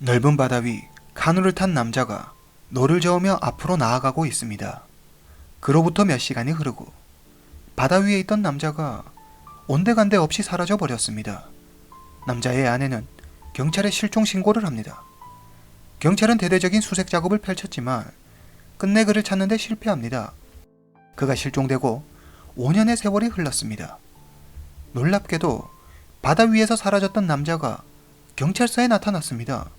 넓은 바다 위 카누를 탄 남자가 노를 저으며 앞으로 나아가고 있습니다. 그로부터 몇 시간이 흐르고 바다 위에 있던 남자가 온데간데 없이 사라져 버렸습니다. 남자의 아내는 경찰에 실종 신고를 합니다. 경찰은 대대적인 수색 작업을 펼쳤지만 끝내 그를 찾는 데 실패합니다. 그가 실종되고 5년의 세월이 흘렀습니다. 놀랍게도 바다 위에서 사라졌던 남자가 경찰서에 나타났습니다.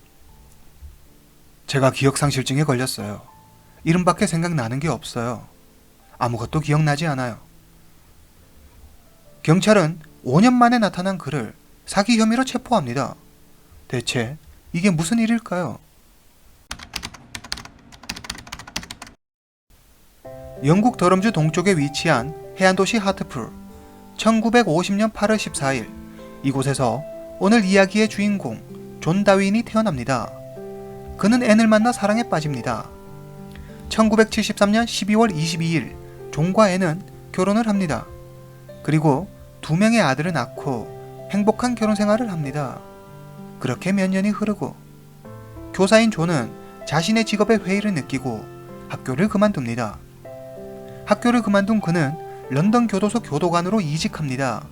제가 기억상실증에 걸렸어요. 이름밖에 생각나는 게 없어요. 아무것도 기억나지 않아요. 경찰은 5년 만에 나타난 그를 사기 혐의로 체포합니다. 대체 이게 무슨 일일까요? 영국 더럼주 동쪽에 위치한 해안도시 하트풀, 1950년 8월 14일 이곳에서 오늘 이야기의 주인공 존 다윈이 태어납니다. 그는 앤을 만나 사랑에 빠집니다. 1973년 12월 22일 존과 앤은 결혼을 합니다. 그리고 2명의 아들을 낳고 행복한 결혼 생활을 합니다. 그렇게 몇 년이 흐르고 교사인 존은 자신의 직업에 회의를 느끼고 학교를 그만둡니다. 학교를 그만둔 그는 런던 교도소 교도관으로 이직합니다.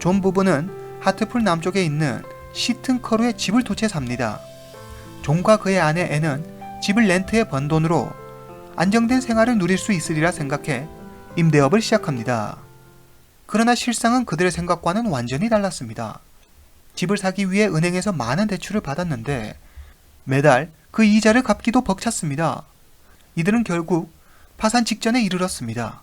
존 부부는 하트풀 남쪽에 있는 시튼커루에 집을 두 채 삽니다. 존과 그의 아내 앤은 집을 렌트해 번 돈으로 안정된 생활을 누릴 수 있으리라 생각해 임대업을 시작합니다. 그러나 실상은 그들의 생각과는 완전히 달랐습니다. 집을 사기 위해 은행에서 많은 대출을 받았는데 매달 그 이자를 갚기도 벅찼습니다. 이들은 결국 파산 직전에 이르렀습니다.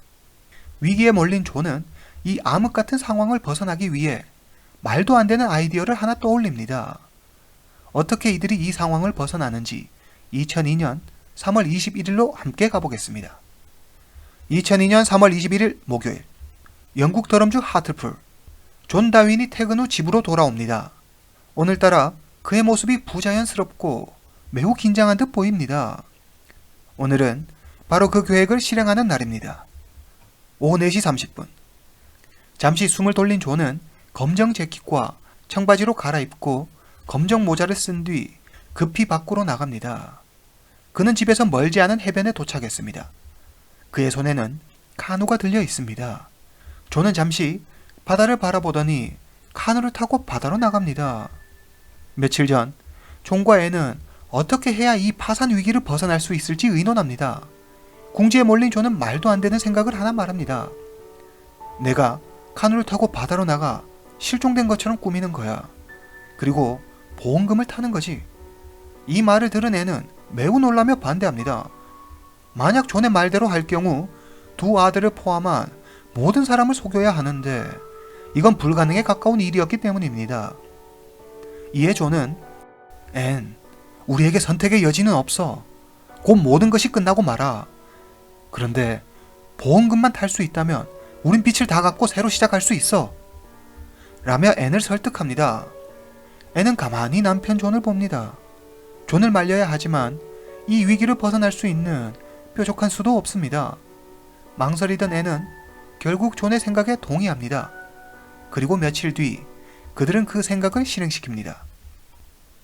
위기에 몰린 존은 이 암흑 같은 상황을 벗어나기 위해 말도 안 되는 아이디어를 하나 떠올립니다. 어떻게 이들이 이 상황을 벗어나는지 2002년 3월 21일로 함께 가보겠습니다. 2002년 3월 21일 목요일, 영국 더럼주 하트풀. 존 다윈이 퇴근 후 집으로 돌아옵니다. 오늘따라 그의 모습이 부자연스럽고 매우 긴장한 듯 보입니다. 오늘은 바로 그 계획을 실행하는 날입니다. 오후 4시 30분. 잠시 숨을 돌린 존은 검정 재킷과 청바지로 갈아입고 검정 모자를 쓴 뒤 급히 밖으로 나갑니다. 그는 집에서 멀지 않은 해변에 도착했습니다. 그의 손에는 카누가 들려 있습니다. 존은 잠시 바다를 바라보더니 카누를 타고 바다로 나갑니다. 며칠 전 존과 앤은 어떻게 해야 이 파산 위기를 벗어날 수 있을지 의논합니다. 궁지에 몰린 존은 말도 안 되는 생각을 하나 말합니다. 내가 카누를 타고 바다로 나가 실종된 것처럼 꾸미는 거야. 그리고 보험금을 타는 거지. 이 말을 들은 앤은 매우 놀라며 반대합니다. 만약 존의 말대로 할 경우 두 아들을 포함한 모든 사람을 속여야 하는데 이건 불가능에 가까운 일이었기 때문입니다. 이에 존은 앤, 우리에게 선택의 여지는 없어. 곧 모든 것이 끝나고 말아. 그런데 보험금만 탈 수 있다면 우린 빛을 다 갚고 새로 시작할 수 있어. 라며 앤을 설득합니다. 앤은 가만히 남편 존을 봅니다. 존을 말려야 하지만 이 위기를 벗어날 수 있는 뾰족한 수도 없습니다. 망설이던 앤은 결국 존의 생각에 동의합니다. 그리고 며칠 뒤 그들은 그 생각을 실행시킵니다.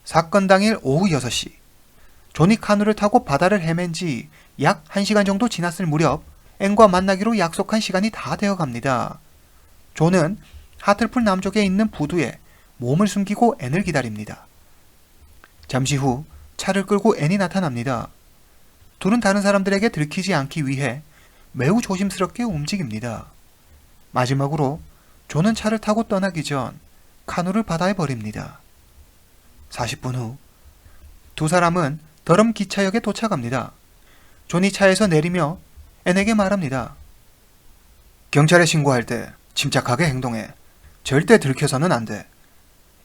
사건 당일 오후 6시 존이 카누를 타고 바다를 헤맨 지 약 1시간 정도 지났을 무렵 앤과 만나기로 약속한 시간이 다 되어갑니다. 존은 하틀풀 남쪽에 있는 부두에 몸을 숨기고 앤을 기다립니다. 잠시 후 차를 끌고 앤이 나타납니다. 둘은 다른 사람들에게 들키지 않기 위해 매우 조심스럽게 움직입니다. 마지막으로 존은 차를 타고 떠나기 전 카누를 바다에 버립니다. 40분 후 두 사람은 더럼 기차역에 도착합니다. 존이 차에서 내리며 앤에게 말합니다. 경찰에 신고할 때 침착하게 행동해. 절대 들켜서는 안 돼.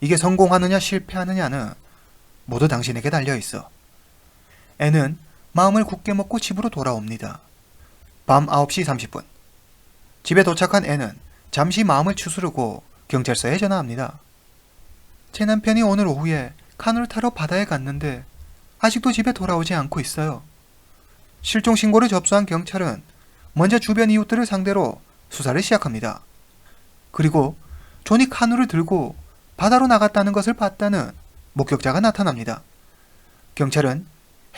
이게 성공하느냐 실패하느냐는 모두 당신에게 달려있어. 앤은 마음을 굳게 먹고 집으로 돌아옵니다. 밤 9시 30분. 집에 도착한 앤은 잠시 마음을 추스르고 경찰서에 전화합니다. 제 남편이 오늘 오후에 카누를 타러 바다에 갔는데 아직도 집에 돌아오지 않고 있어요. 실종 신고를 접수한 경찰은 먼저 주변 이웃들을 상대로 수사를 시작합니다. 그리고 존이 카누를 들고 바다로 나갔다는 것을 봤다는 목격자가 나타납니다. 경찰은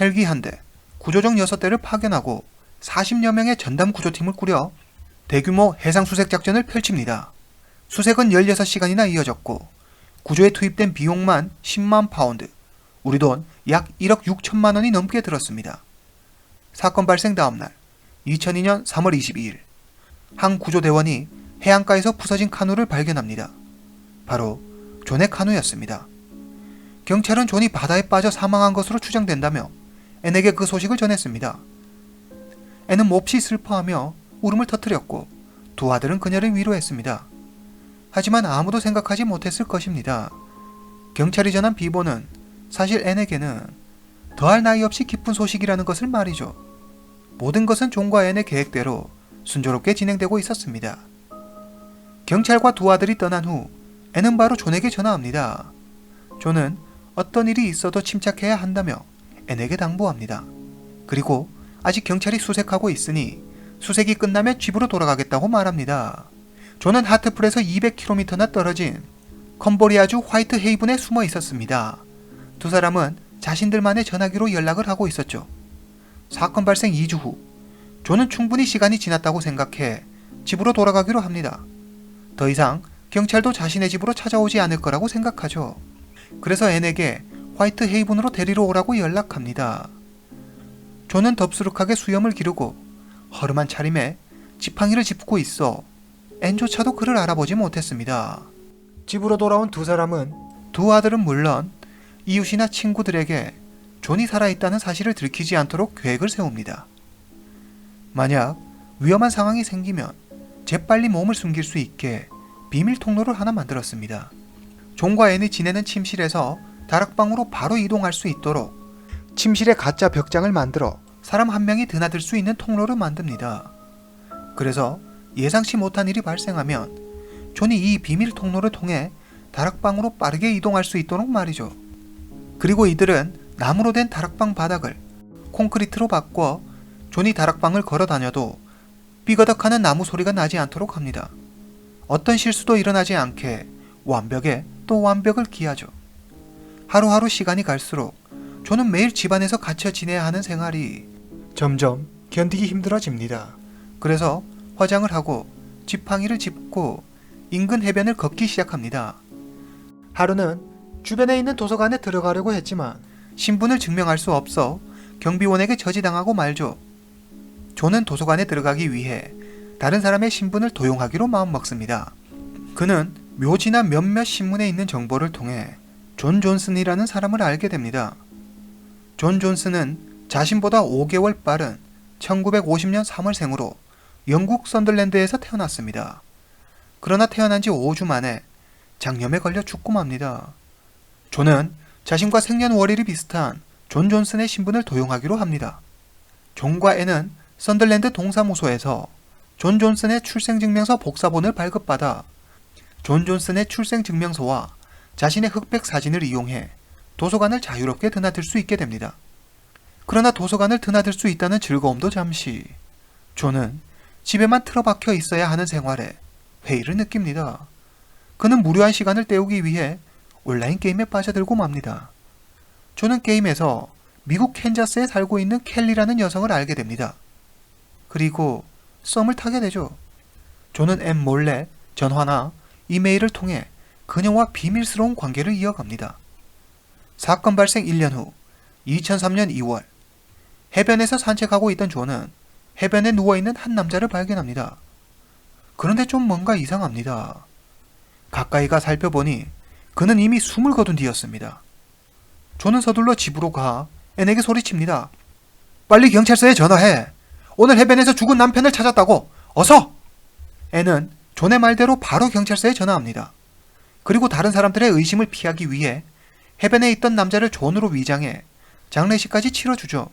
헬기 1대, 구조정 6대를 파견하고 40여 명의 전담 구조팀을 꾸려 대규모 해상 수색 작전을 펼칩니다. 수색은 16시간이나 이어졌고 구조에 투입된 비용만 10만 파운드, 우리 돈 약 1억 6천만 원이 넘게 들었습니다. 사건 발생 다음날 2002년 3월 22일 한 구조대원이 해안가에서 부서진 카누를 발견합니다. 바로 존의 카누였습니다. 경찰은 존이 바다에 빠져 사망한 것으로 추정된다며 앤에게 그 소식을 전했습니다. 앤은 몹시 슬퍼하며 울음을 터뜨렸고 두 아들은 그녀를 위로했습니다. 하지만 아무도 생각하지 못했을 것입니다. 경찰이 전한 비보는 사실 앤에게는 더할 나위 없이 기쁜 소식이라는 것을 말이죠. 모든 것은 존과 앤의 계획대로 순조롭게 진행되고 있었습니다. 경찰과 두 아들이 떠난 후 앤은 바로 존에게 전화합니다. 존은 어떤 일이 있어도 침착해야 한다며 앤에게 당부합니다. 그리고 아직 경찰이 수색하고 있으니 수색이 끝나면 집으로 돌아가겠다고 말합니다. 존은 하트풀에서 200km나 떨어진 컴보리아주 화이트 헤이븐에 숨어 있었습니다. 두 사람은 자신들만의 전화기로 연락을 하고 있었죠. 사건 발생 2주 후 존은 충분히 시간이 지났다고 생각해 집으로 돌아가기로 합니다. 더 이상 경찰도 자신의 집으로 찾아오지 않을 거라고 생각하죠. 그래서 앤에게 화이트 헤이븐으로 데리러 오라고 연락합니다. 존은 덥수룩하게 수염을 기르고 허름한 차림에 지팡이를 짚고 있어 앤조차도 그를 알아보지 못했습니다. 집으로 돌아온 두 사람은 두 아들은 물론 이웃이나 친구들에게 존이 살아있다는 사실을 들키지 않도록 계획을 세웁니다. 만약 위험한 상황이 생기면 재빨리 몸을 숨길 수 있게 비밀 통로를 하나 만들었습니다. 존과 앤이 지내는 침실에서 다락방으로 바로 이동할 수 있도록 침실에 가짜 벽장을 만들어 사람 한 명이 드나들 수 있는 통로를 만듭니다. 그래서 예상치 못한 일이 발생하면 존이 이 비밀 통로를 통해 다락방으로 빠르게 이동할 수 있도록 말이죠. 그리고 이들은 나무로 된 다락방 바닥을 콘크리트로 바꿔 존이 다락방을 걸어 다녀도 삐거덕하는 나무 소리가 나지 않도록 합니다. 어떤 실수도 일어나지 않게 완벽에 또 완벽을 기하죠. 하루하루 시간이 갈수록 존은 매일 집안에서 갇혀 지내야 하는 생활이 점점 견디기 힘들어집니다. 그래서 화장을 하고 지팡이를 짚고 인근 해변을 걷기 시작합니다. 하루는 주변에 있는 도서관에 들어가려고 했지만 신분을 증명할 수 없어 경비원에게 저지당하고 말죠. 존은 도서관에 들어가기 위해 다른 사람의 신분을 도용하기로 마음먹습니다. 그는 묘지나 몇몇 신문에 있는 정보를 통해 존 존슨이라는 사람을 알게 됩니다. 존 존슨은 자신보다 5개월 빠른 1950년 3월생으로 영국 선덜랜드에서 태어났습니다. 그러나 태어난 지 5주 만에 장염에 걸려 죽고 맙니다. 존은 자신과 생년월일이 비슷한 존 존슨의 신분을 도용하기로 합니다. 존과 앤은 선덜랜드 동사무소에서 존 존슨의 출생증명서 복사본을 발급받아 존 존슨의 출생증명서와 자신의 흑백 사진을 이용해 도서관을 자유롭게 드나들 수 있게 됩니다. 그러나 도서관을 드나들 수 있다는 즐거움도 잠시, 존은 집에만 틀어박혀 있어야 하는 생활에 회의를 느낍니다. 그는 무료한 시간을 때우기 위해 온라인 게임에 빠져들고 맙니다. 존은 게임에서 미국 캔자스에 살고 있는 켈리라는 여성을 알게 됩니다. 그리고 썸을 타게 되죠. 존은 앤 몰래 전화나 이메일을 통해 그녀와 비밀스러운 관계를 이어갑니다. 사건 발생 1년 후 2003년 2월 해변에서 산책하고 있던 존은 해변에 누워있는 한 남자를 발견합니다. 그런데 좀 뭔가 이상합니다. 가까이 가 살펴보니 그는 이미 숨을 거둔 뒤였습니다. 존은 서둘러 집으로 가 앤에게 소리칩니다. 빨리 경찰서에 전화해. 오늘 해변에서 죽은 남편을 찾았다고. 어서! 앤은 존의 말대로 바로 경찰서에 전화합니다. 그리고 다른 사람들의 의심을 피하기 위해 해변에 있던 남자를 존으로 위장해 장례식까지 치러주죠.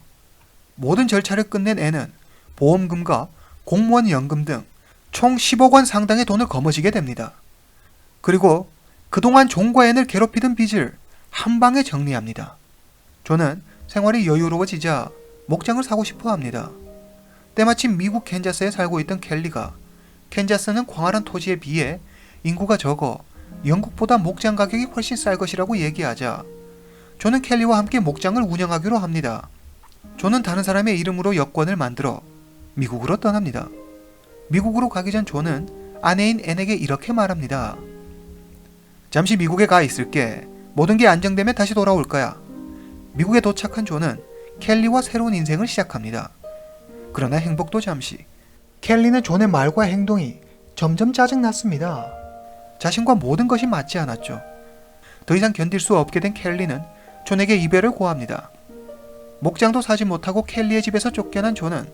모든 절차를 끝낸 앤은 보험금과 공무원 연금 등 총 10억 원 상당의 돈을 거머쥐게 됩니다. 그리고 그동안 존과 앤을 괴롭히던 빚을 한 방에 정리합니다. 존은 생활이 여유로워지자 목장을 사고 싶어 합니다. 때마침 미국 캔자스에 살고 있던 켈리가 캔자스는 광활한 토지에 비해 인구가 적어 영국보다 목장 가격이 훨씬 쌀 것이라고 얘기하자 존은 켈리와 함께 목장을 운영하기로 합니다. 존은 다른 사람의 이름으로 여권을 만들어 미국으로 떠납니다. 미국으로 가기 전 존은 아내인 앤에게 이렇게 말합니다. 잠시 미국에 가 있을게. 모든 게 안정되면 다시 돌아올 거야. 미국에 도착한 존은 켈리와 새로운 인생을 시작합니다. 그러나 행복도 잠시. 켈리는 존의 말과 행동이 점점 짜증났습니다. 자신과 모든 것이 맞지 않았죠. 더 이상 견딜 수 없게 된 켈리는 존에게 이별을 고합니다. 목장도 사지 못하고 켈리의 집에서 쫓겨난 존은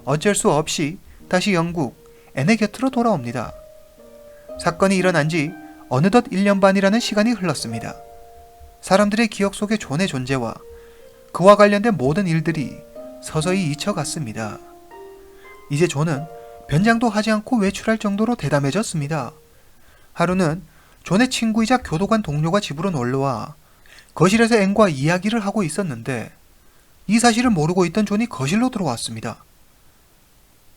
어쩔 수 없이 다시 영국 앤의 곁으로 돌아옵니다. 사건이 일어난 지 어느덧 1년 반이라는 시간이 흘렀습니다. 사람들의 기억 속에 존의 존재와 그와 관련된 모든 일들이 서서히 잊혀갔습니다. 이제 존은 변장도 하지 않고 외출할 정도로 대담해졌습니다. 하루는 존의 친구이자 교도관 동료가 집으로 놀러와 거실에서 앤과 이야기를 하고 있었는데 이 사실을 모르고 있던 존이 거실로 들어왔습니다.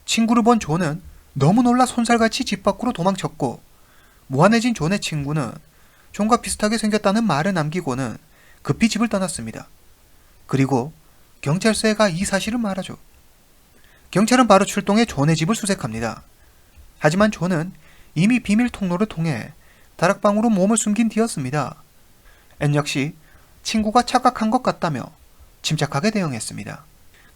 친구를 본 존은 너무 놀라 손살같이 집 밖으로 도망쳤고 무한해진 존의 친구는 존과 비슷하게 생겼다는 말을 남기고는 급히 집을 떠났습니다. 그리고 경찰서에 가 이 사실을 말하죠. 경찰은 바로 출동해 존의 집을 수색합니다. 하지만 존은 이미 비밀 통로를 통해 다락방으로 몸을 숨긴 뒤였습니다. 앤 역시 친구가 착각한 것 같다며 침착하게 대응했습니다.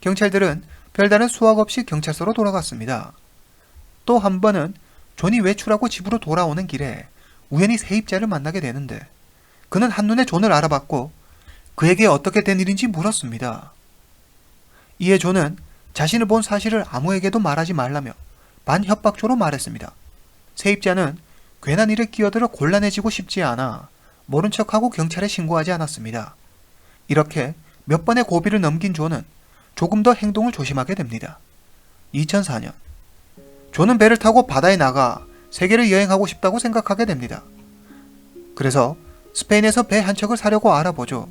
경찰들은 별다른 수확 없이 경찰서로 돌아갔습니다. 또 한 번은 존이 외출하고 집으로 돌아오는 길에 우연히 세입자를 만나게 되는데 그는 한눈에 존을 알아봤고 그에게 어떻게 된 일인지 물었습니다. 이에 존은 자신을 본 사실을 아무에게도 말하지 말라며 반협박조로 말했습니다. 세입자는 괜한 일에 끼어들어 곤란해지고 싶지 않아 모른 척하고 경찰에 신고하지 않았습니다. 이렇게 몇 번의 고비를 넘긴 존은 조금 더 행동을 조심하게 됩니다. 2004년 존은 배를 타고 바다에 나가 세계를 여행하고 싶다고 생각하게 됩니다. 그래서 스페인에서 배 한 척을 사려고 알아보죠.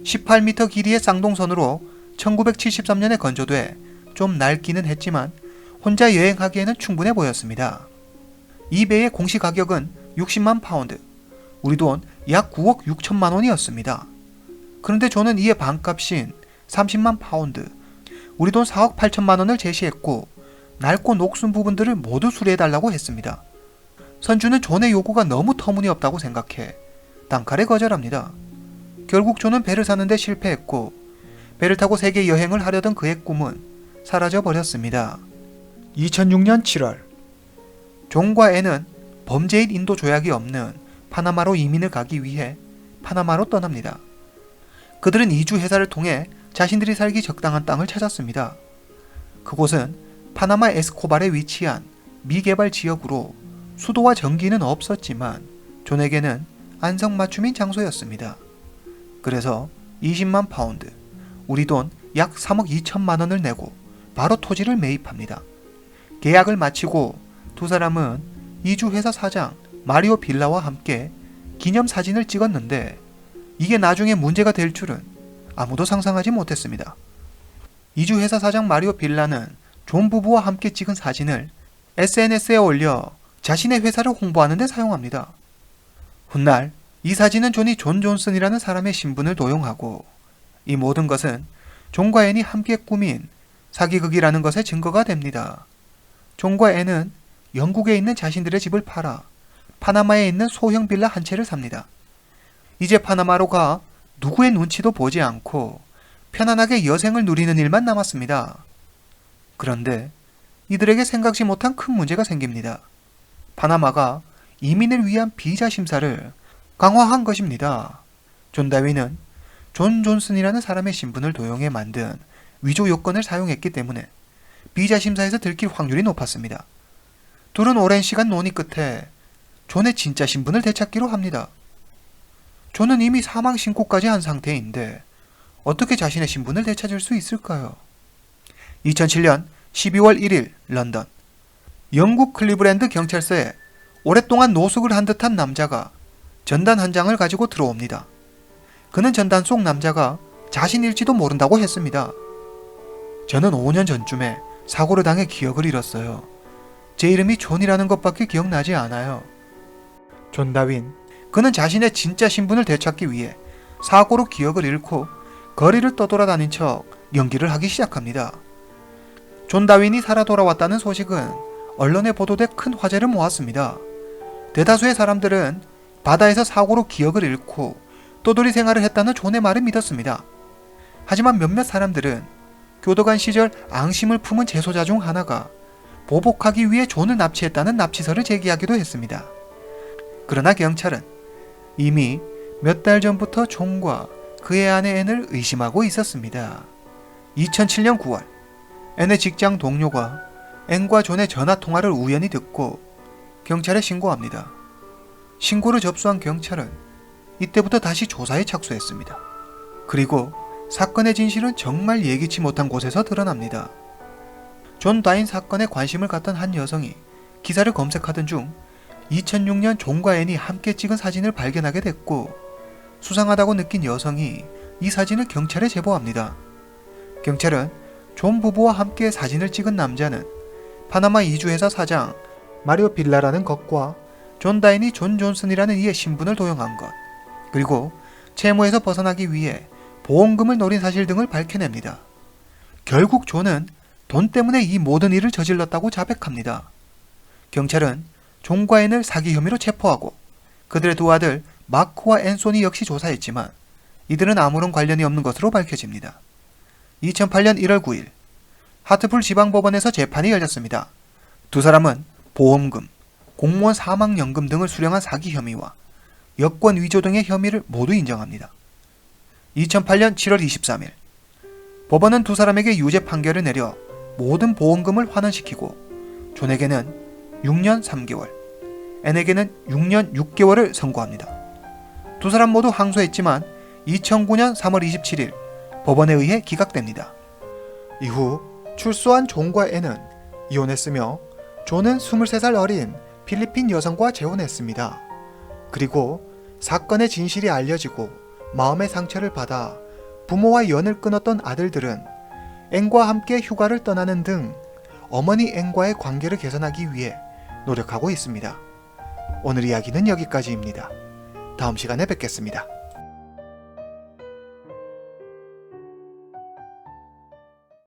18m 길이의 쌍동선으로 1973년에 건조돼 좀 낡기는 했지만 혼자 여행하기에는 충분해 보였습니다. 이 배의 공시 가격은 60만 파운드, 우리 돈 약 9억 6천만 원이었습니다. 그런데 존은 이에 반값인 30만 파운드, 우리 돈 4억 8천만 원을 제시했고 낡고 녹슨 부분들을 모두 수리해달라고 했습니다. 선주는 존의 요구가 너무 터무니없다고 생각해 단칼에 거절합니다. 결국 존은 배를 사는데 실패했고 배를 타고 세계 여행을 하려던 그의 꿈은 사라져 버렸습니다. 2006년 7월 존과 앤은 범죄인 인도 조약이 없는 파나마로 이민을 가기 위해 파나마로 떠납니다. 그들은 이주 회사를 통해 자신들이 살기 적당한 땅을 찾았습니다. 그곳은 파나마 에스코발에 위치한 미개발 지역으로 수도와 전기는 없었지만 존에게는 안성맞춤인 장소였습니다. 그래서 20만 파운드, 우리 돈 약 3억 2천만 원을 내고 바로 토지를 매입합니다. 계약을 마치고 두 사람은 이주회사 사장 마리오 빌라와 함께 기념사진을 찍었는데 이게 나중에 문제가 될 줄은 아무도 상상하지 못했습니다. 이주회사 사장 마리오 빌라는 존 부부와 함께 찍은 사진을 SNS에 올려 자신의 회사를 홍보하는 데 사용합니다. 훗날 이 사진은 존이 존 존슨이라는 사람의 신분을 도용하고 이 모든 것은 존과 앤이 함께 꾸민 사기극이라는 것의 증거가 됩니다. 존과 앤은 영국에 있는 자신들의 집을 팔아 파나마에 있는 소형 빌라 한 채를 삽니다. 이제 파나마로 가 누구의 눈치도 보지 않고 편안하게 여생을 누리는 일만 남았습니다. 그런데 이들에게 생각지 못한 큰 문제가 생깁니다. 파나마가 이민을 위한 비자 심사를 강화한 것입니다. 존 다윈은 존 존슨이라는 사람의 신분을 도용해 만든 위조 요건을 사용했기 때문에 비자 심사에서 들킬 확률이 높았습니다. 둘은 오랜 시간 논의 끝에 존의 진짜 신분을 되찾기로 합니다. 존은 이미 사망 신고까지 한 상태인데 어떻게 자신의 신분을 되찾을 수 있을까요? 2007년 12월 1일 런던 영국 클리브랜드 경찰서에 오랫동안 노숙을 한 듯한 남자가 전단 한 장을 가지고 들어옵니다. 그는 전단 속 남자가 자신일지도 모른다고 했습니다. 저는 5년 전쯤에 사고를 당해 기억을 잃었어요. 제 이름이 존이라는 것밖에 기억나지 않아요. 존 다윈, 그는 자신의 진짜 신분을 되찾기 위해 사고로 기억을 잃고 거리를 떠돌아다닌 척 연기를 하기 시작합니다. 존 다윈이 살아 돌아왔다는 소식은 언론에 보도돼 큰 화제를 모았습니다. 대다수의 사람들은 바다에서 사고로 기억을 잃고 떠돌이 생활을 했다는 존의 말을 믿었습니다. 하지만 몇몇 사람들은 교도관 시절 앙심을 품은 재소자 중 하나가 보복하기 위해 존을 납치했다는 납치설을 제기하기도 했습니다. 그러나 경찰은 이미 몇 달 전부터 존과 그의 아내 앤을 의심하고 있었습니다. 2007년 9월, 앤의 직장 동료가 앤과 존의 전화 통화를 우연히 듣고 경찰에 신고합니다. 신고를 접수한 경찰은 이때부터 다시 조사에 착수했습니다. 그리고 사건의 진실은 정말 예기치 못한 곳에서 드러납니다. 존 다윈 사건에 관심을 갖던 한 여성이 기사를 검색하던 중 2006년 존과 앤이 함께 찍은 사진을 발견하게 됐고, 수상하다고 느낀 여성이 이 사진을 경찰에 제보합니다. 경찰은 존 부부와 함께 사진을 찍은 남자는 파나마 이주회사 사장 마리오 빌라라는 것과 존 다윈이 존 존슨이라는 이의 신분을 도용한 것, 그리고 채무에서 벗어나기 위해 보험금을 노린 사실 등을 밝혀냅니다. 결국 존은 돈 때문에 이 모든 일을 저질렀다고 자백합니다. 경찰은 존과 앤을 사기 혐의로 체포하고 그들의 두 아들 마크와 앤소니 역시 조사했지만 이들은 아무런 관련이 없는 것으로 밝혀집니다. 2008년 1월 9일 하트풀 지방법원에서 재판이 열렸습니다. 두 사람은 보험금, 공무원 사망연금 등을 수령한 사기 혐의와 여권 위조 등의 혐의를 모두 인정합니다. 2008년 7월 23일 법원은 두 사람에게 유죄 판결을 내려 모든 보험금을 환원시키고 존에게는 6년 3개월, 앤에게는 6년 6개월을 선고합니다. 두 사람 모두 항소했지만 2009년 3월 27일 법원에 의해 기각됩니다. 이후 출소한 존과 앤은 이혼했으며 존은 23살 어린 필리핀 여성과 재혼했습니다. 그리고 사건의 진실이 알려지고 마음의 상처를 받아 부모와 연을 끊었던 아들들은 앤과 함께 휴가를 떠나는 등 어머니 앤과의 관계를 개선하기 위해 노력하고 있습니다. 오늘 이야기는 여기까지입니다. 다음 시간에 뵙겠습니다.